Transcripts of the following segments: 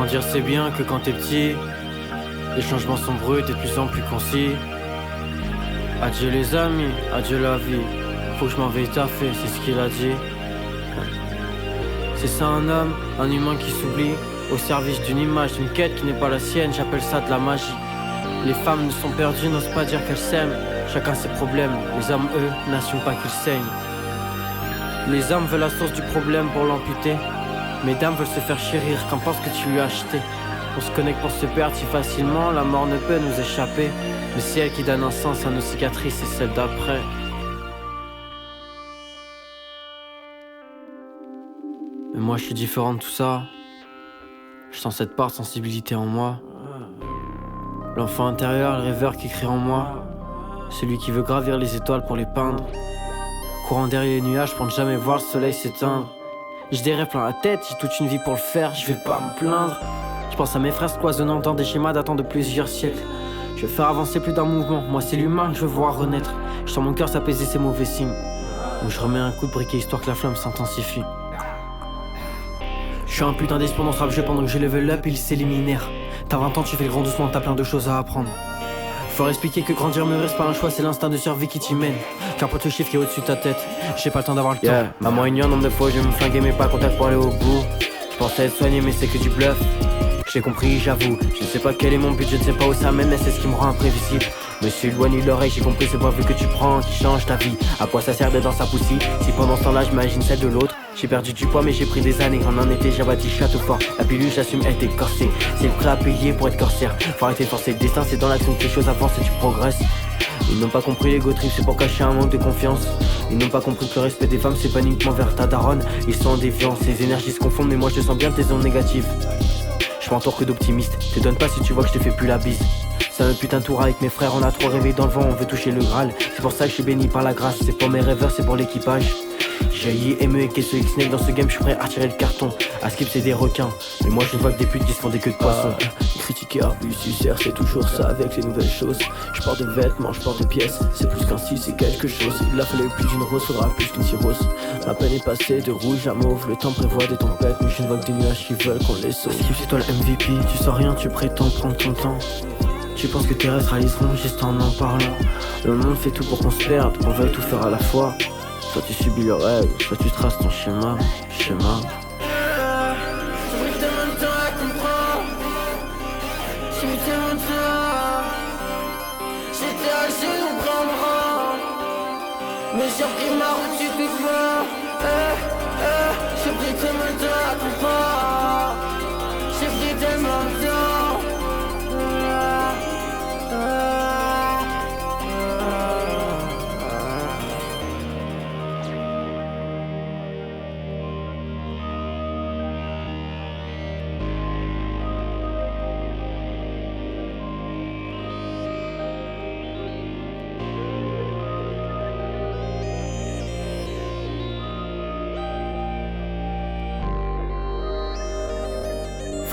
Grandir c'est bien que quand t'es petit, les changements sont bruts et de plus en plus concis. Adieu les amis, adieu la vie, faut que je m'en veille taffer, c'est ce qu'il a dit. C'est ça un homme, un humain qui s'oublie, au service d'une image, d'une quête qui n'est pas la sienne, j'appelle ça de la magie. Les femmes ne sont perdues, n'osent pas dire qu'elles s'aiment, chacun ses problèmes, les hommes eux n'assument pas qu'ils saignent. Les hommes veulent la source du problème pour l'amputer, mesdames veulent se faire chérir, qu'en pense que tu lui as acheté. On se connecte pour se perdre si facilement, la mort ne peut nous échapper, mais c'est elle qui donne un sens à nos cicatrices et celles d'après. Mais moi je suis différent de tout ça. Je sens cette part de sensibilité en moi. L'enfant intérieur, le rêveur qui crie en moi. Celui qui veut gravir les étoiles pour les peindre. Courant derrière les nuages pour ne jamais voir le soleil s'éteindre. J'ai des rêves plein la tête, j'ai toute une vie pour le faire, je vais pas me plaindre. Je pense à mes frères cloisonnant dans des schémas datant de plusieurs siècles. Je vais faire avancer plus d'un mouvement, moi c'est l'humain que je veux voir renaître. Je sens mon cœur s'apaiser ces mauvais signes. Donc je remets un coup de briquet histoire que la flamme s'intensifie. Je suis un putain d'espoir dans ce rap jeu pendant que je level up, il s'éliminaire. T'as 20 ans, tu fais le grand doucement, t'as plein de choses à apprendre. Faut expliquer que grandir me reste pas un choix, c'est l'instinct de survie qui t'y mène. Qu'importe le chiffre qui est au-dessus de ta tête, j'ai pas le temps d'avoir le temps. Maman ignore nombre de fois je vais me flinguer mais pas contact pour aller au bout. Je pensais être soigné mais c'est que du bluff. J'ai compris, j'avoue, je ne sais pas quel est mon but, je ne sais pas où ça mène, mais c'est ce qui me rend imprévisible. Me suis éloigné de l'oreille, j'ai compris ce point vu que tu prends qui change ta vie. À quoi ça sert d'être dans sa poussie si pendant ce temps-là j'imagine celle de l'autre. J'ai perdu du poids mais j'ai pris des années. En un été j'ai bâti château fort. La pilule j'assume elle était corsée. C'est le prêt à payer pour être corsaire. Faut arrêter de forcer le destin, c'est dans l'action que les choses avancent et tu progresses. Ils n'ont pas compris l'ego trip, c'est pour cacher un manque de confiance. Ils n'ont pas compris que le respect des femmes c'est pas uniquement vers ta daronne. Ils sont en défiance, ces énergies se confondent mais moi je te sens bien tes ondes négatives. Je m'entoure que d'optimistes, te donne pas si tu vois que je te fais plus la bise. C'est un putain de tour avec mes frères, on a trop rêvé dans le vent, on veut toucher le Graal. C'est pour ça que je suis béni par la grâce, c'est pour mes rêveurs, c'est pour l'équipage. J'ai ME et ce X-Snake dans ce game, je suis prêt à tirer le carton. À skip c'est des requins, mais moi je ne vois que des putes qui se font des queues de poisson. Critiquer Arbus, suceur, c'est toujours ça avec les nouvelles choses. Je porte des vêtements, je porte des pièces, c'est plus qu'un style, c'est quelque chose. Il a fallu plus d'une rose, faudra plus qu'une cirrhose. Ma peine est passée de rouge à mauve, le temps prévoit des tempêtes, mais je ne vois que des nuages qui veulent qu'on les sauve. Skip c'est toi le MVP, tu sens rien, tu prétends prendre ton temps. Tu penses que tes rêves réaliseront juste en parlant. Le monde fait tout pour qu'on se perde, qu'on veuille tout faire à la fois. Soit tu subis le rêve, soit tu traces ton schéma. J'ai pris tellement de temps à comprendre. J'ai mis tellement de temps. J'étais à genoux pris en bras. Mais j'ai repris ma route, tu te vois. J'ai pris tellement de temps à comprendre. J'ai pris tellement de temps.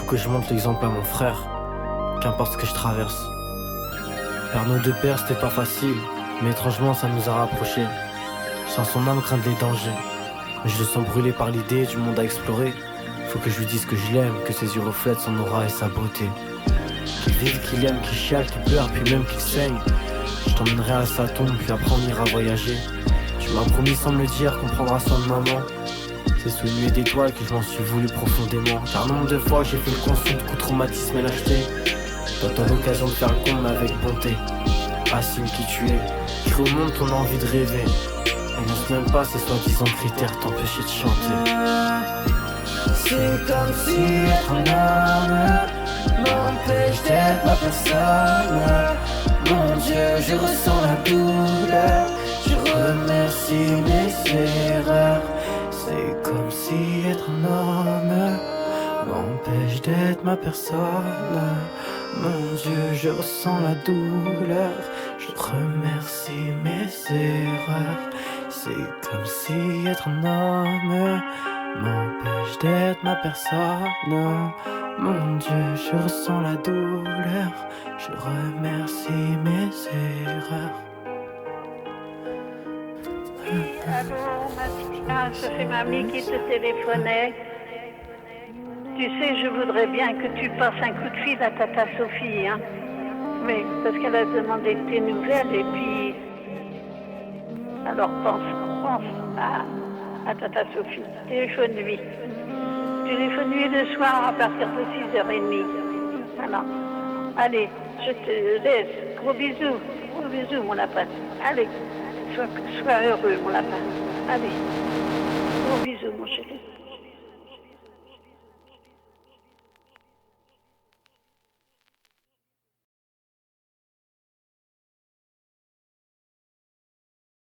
Que je montre l'exemple à mon frère, qu'importe ce que je traverse. Vers nos deux pères c'était pas facile, mais étrangement ça nous a rapprochés. Sans son âme craindre les dangers, mais je le sens brûlé par l'idée du monde à explorer. Faut que je lui dise que je l'aime, que ses yeux reflètent son aura et sa beauté. Qu'il vive, qu'il aime, qu'il chiale, qu'il pleure, puis même qu'il saigne. Je t'emmènerai à sa tombe, puis après on ira voyager. Tu m'as promis sans me le dire qu'on prendra soin de maman. C'est sous une nuée d'étoiles que je m'en suis voulu profondément. Car nombre de fois j'ai fait le conscient de coups de traumatisme et lâcheté. T'as l'occasion de faire le con mais avec bonté. Assume qui tu es, crée au monde ton envie de rêver. Et n'ose même pas ces soi-disant critères t'empêcher de chanter. C'est comme si être un homme m'empêche d'être ma personne. Mon Dieu, je ressens la douleur. Je remercie mes erreurs. C'est comme si être un homme m'empêche d'être ma personne. Mon Dieu, je ressens la douleur. Je remercie mes erreurs. C'est comme si être un homme m'empêche d'être ma personne. Mon Dieu, je ressens la douleur. Je remercie mes erreurs. Allô, Mathias, c'est mamie qui te téléphonait. Tu sais, je voudrais bien que tu passes un coup de fil à Tata Sophie, hein. Oui, parce qu'elle a demandé tes nouvelles et puis... Alors pense à Tata Sophie. Téléphone-lui. Téléphone-lui le soir à partir de 6h30. Voilà. Allez, je te laisse. Gros bisous, mon lapin. Allez, sois heureux, mon lapin. Allez, gros bisous, mon chéri.